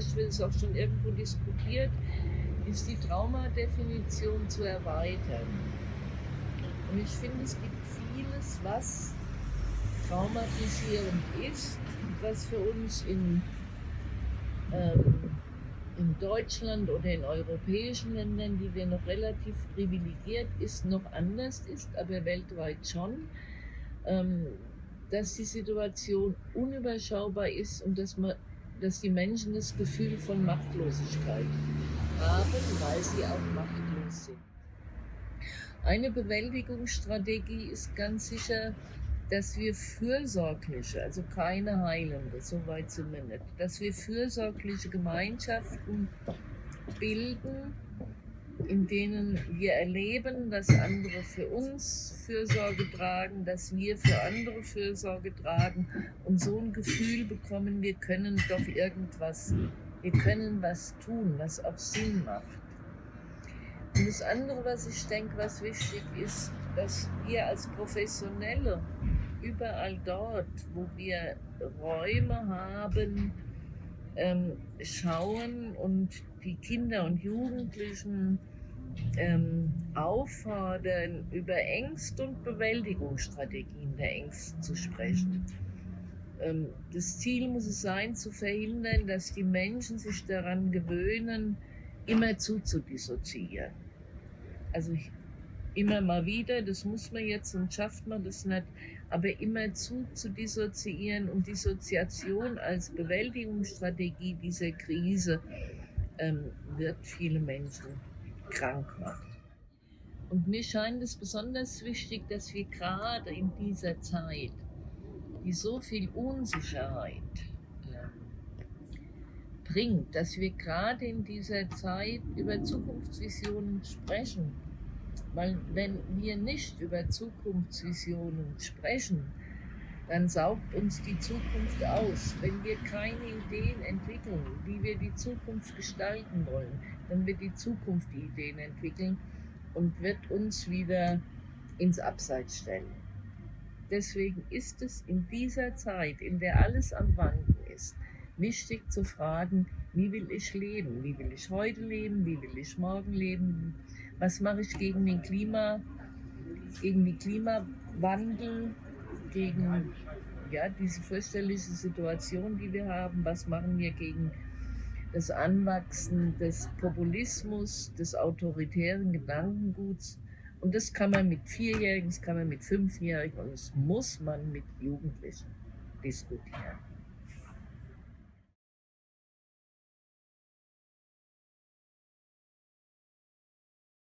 vielleicht wird es auch schon irgendwo diskutiert, ist die Traumadefinition zu erweitern. Und ich finde, es gibt vieles, was traumatisierend ist, was für uns in Deutschland oder in europäischen Ländern, die wir noch relativ privilegiert ist, noch anders ist, aber weltweit schon, dass die Situation unüberschaubar ist und dass die Menschen das Gefühl von Machtlosigkeit haben, weil sie auch machtlos sind. Eine Bewältigungsstrategie ist ganz sicher, dass wir fürsorgliche, also keine heilende, so weit sind wir nicht, dass wir fürsorgliche Gemeinschaften bilden, in denen wir erleben, dass andere für uns Fürsorge tragen, dass wir für andere Fürsorge tragen und so ein Gefühl bekommen, wir können doch irgendwas, wir können was tun, was auch Sinn macht. Und das andere, was ich denke, was wichtig ist, dass wir als Professionelle überall dort, wo wir Räume haben, schauen und die Kinder und Jugendlichen auffordern, über Ängste und Bewältigungsstrategien der Ängste zu sprechen. Das Ziel muss es sein, zu verhindern, dass die Menschen sich daran gewöhnen, immer zu dissoziieren. Also immer mal wieder, das muss man jetzt und schafft man das nicht, aber immer zu dissoziieren und Dissoziation als Bewältigungsstrategie dieser Krise wird viele Menschen krank machen. Und mir scheint es besonders wichtig, dass wir gerade in dieser Zeit, die so viel Unsicherheit bringt, dass wir gerade in dieser Zeit über Zukunftsvisionen sprechen. Weil wenn wir nicht über Zukunftsvisionen sprechen, dann saugt uns die Zukunft aus. Wenn wir keine Ideen entwickeln, wie wir die Zukunft gestalten wollen, dann wird die Zukunft die Ideen entwickeln und wird uns wieder ins Abseits stellen. Deswegen ist es in dieser Zeit, in der alles am Wanken ist, wichtig zu fragen, wie will ich leben? Wie will ich heute leben? Wie will ich morgen leben? Was mache ich gegen den Klimawandel, gegen diese fürchterliche Situation, die wir haben? Was machen wir gegen das Anwachsen des Populismus, des autoritären Gedankenguts? Und das kann man mit 4-Jährigen, das kann man mit 5-Jährigen und das muss man mit Jugendlichen diskutieren.